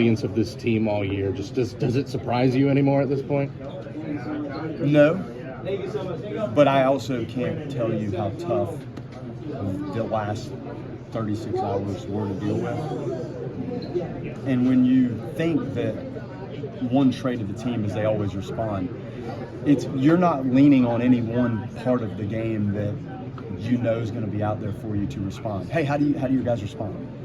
Of this team all year, just does it surprise you anymore at this point? No, but I also can't tell you how tough the last 36 hours were to deal with. And when you think that one trait of the team is they always respond, you're not leaning on any one part of the game that you know is going to be out there for you to respond. Hey, how do you guys respond?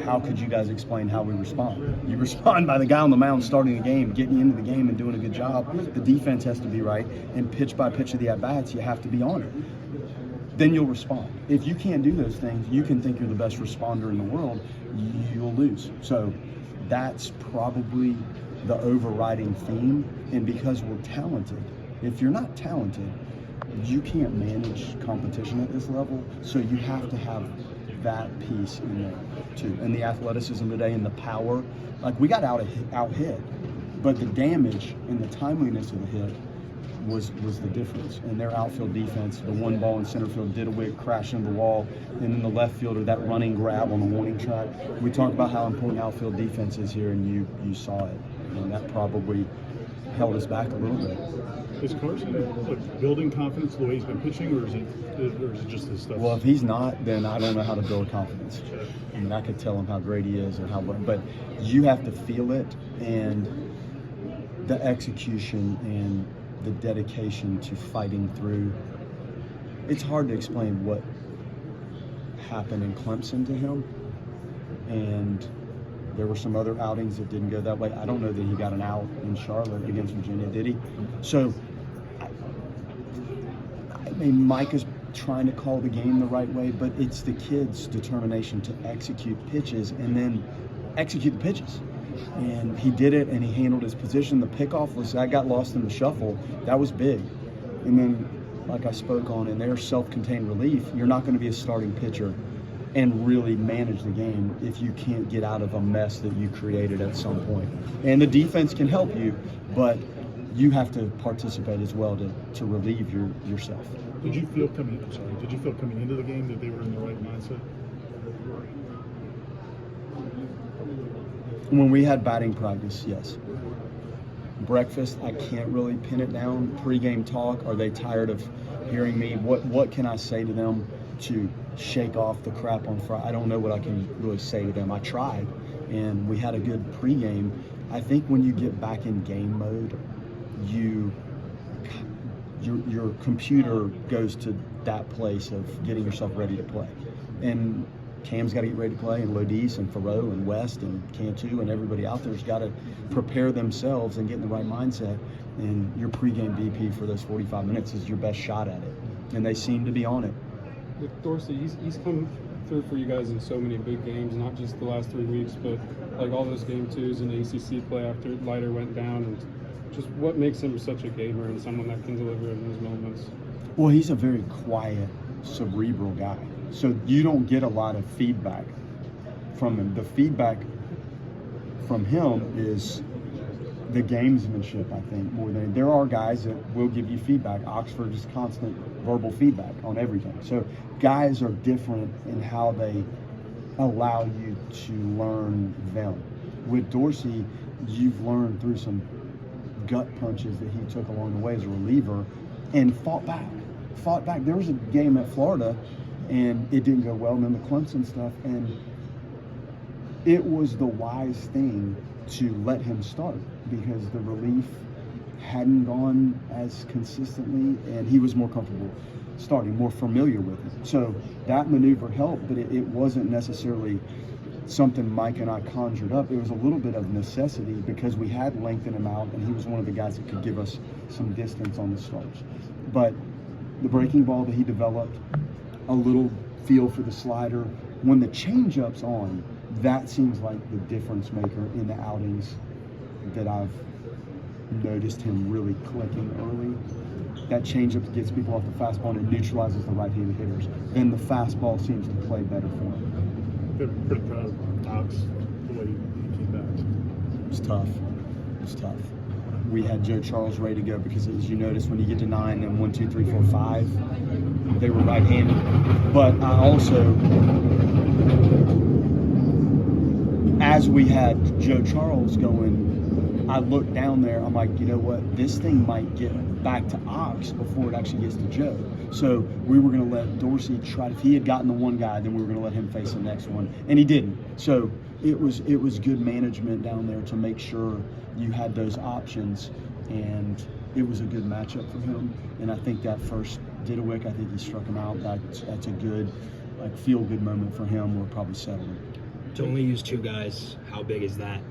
How could you guys explain how we respond? You respond by the guy on the mound starting the game, getting into the game and doing a good job. The defense has to be right, and pitch by pitch of the at-bats, you have to be on it. Then you'll respond. If you can't do those things, you can think you're the best responder in the world, you'll lose. So that's probably the overriding theme. And because we're talented, if you're not talented, you can't manage competition at this level. So you have to have that piece in there too, and the athleticism today and the power. Like, we got out hit, but the damage and the timeliness of the hit was the difference. And their outfield defense, the one ball in center field did a wick, crash into the wall, and then the left fielder, that running grab on the warning track. We talked about how important outfield defense is here, and you saw it, and that probably held us back a little bit. Is Carson building confidence the way he's been pitching, or is it just his stuff? Well, if he's not, then I don't know how to build confidence. I mean, I could tell him how great he is and but you have to feel it, and the execution and the dedication to fighting through. It's hard to explain what happened in Clemson to him, and there were some other outings that didn't go that way. I don't know that he got an out in Charlotte against Virginia, did he? So, I mean, Mike is trying to call the game the right way, but it's the kid's determination to execute pitches and then execute the pitches. And he did it, and he handled his position. The pickoff I got lost in the shuffle. That was big. And then, like I spoke on, in their self-contained relief, you're not going to be a starting pitcher and really manage the game if you can't get out of a mess that you created at some point. And the defense can help you, but you have to participate as well to relieve yourself. Did you feel coming into the game that they were in the right mindset? When we had batting practice, yes. Breakfast, I can't really pin it down. Pre-game talk, are they tired of hearing me? What can I say to them to shake off the crap on Friday? I don't know what I can really say to them. I tried, and we had a good pregame. I think when you get back in game mode, your computer goes to that place of getting yourself ready to play. And Cam's got to get ready to play, and Lodis and Thoreau and West and Cantu and everybody out there's got to prepare themselves and get in the right mindset. And your pregame BP for those 45 minutes is your best shot at it. And they seem to be on it. With Dorsey, he's come through for you guys in so many big games, not just the last 3 weeks, but like all those game twos and ACC play after Leiter went down. And just what makes him such a gamer and someone that can deliver in those moments? Well, he's a very quiet, cerebral guy. So you don't get a lot of feedback from him. The feedback from him is the gamesmanship, I think, more than there are guys that will give you feedback. Oxford is constant verbal feedback on everything. So guys are different in how they allow you to learn them. With Dorsey, you've learned through some gut punches that he took along the way as a reliever and fought back. There was a game at Florida and it didn't go well, and then the Clemson stuff, and it was the wise thing to let him start because the relief hadn't gone as consistently and he was more comfortable starting, more familiar with it. So that maneuver helped, but it wasn't necessarily something Mike and I conjured up. It was a little bit of necessity because we had lengthened him out and he was one of the guys that could give us some distance on the starts. But the breaking ball that he developed, a little feel for the slider, when the changeup's on, that seems like the difference maker in the outings that I've noticed him really clicking early. That changeup gets people off the fastball and it neutralizes the right-handed hitters. Then the fastball seems to play better for him. They're pretty proud of Knox, the way he came back. It's tough. We had Joe Charles ready to go because, as you notice, when you get to 9 and 1, 2, 3, 4, 5, they were right-handed. But I also as we had Joe Charles going, I looked down there. I'm like, you know what? This thing might get back to Ox before it actually gets to Joe. So we were going to let Dorsey try. If he had gotten the one guy, then we were going to let him face the next one, and he didn't. So it was good management down there to make sure you had those options, and it was a good matchup for him. And I think that first Didawick, I think he struck him out. That's a good, like, feel-good moment for him. We're probably settling. To only use 2 guys, how big is that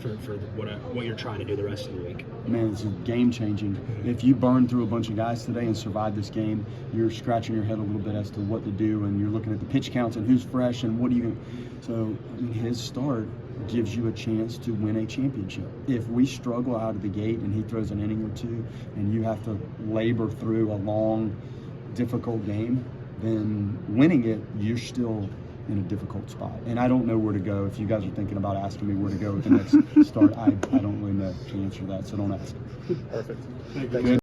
for what you're trying to do the rest of the week? Man, it's game-changing. If you burn through a bunch of guys today and survive this game, you're scratching your head a little bit as to what to do, and you're looking at the pitch counts and who's fresh and what do you. So, I mean, his start gives you a chance to win a championship. If we struggle out of the gate and he throws an inning or 2 and you have to labor through a long, difficult game, then winning it, you're still in a difficult spot. And I don't know where to go. If you guys are thinking about asking me where to go with the next start, I don't really know the answer to that, so don't ask. Perfect. Thank you. Good.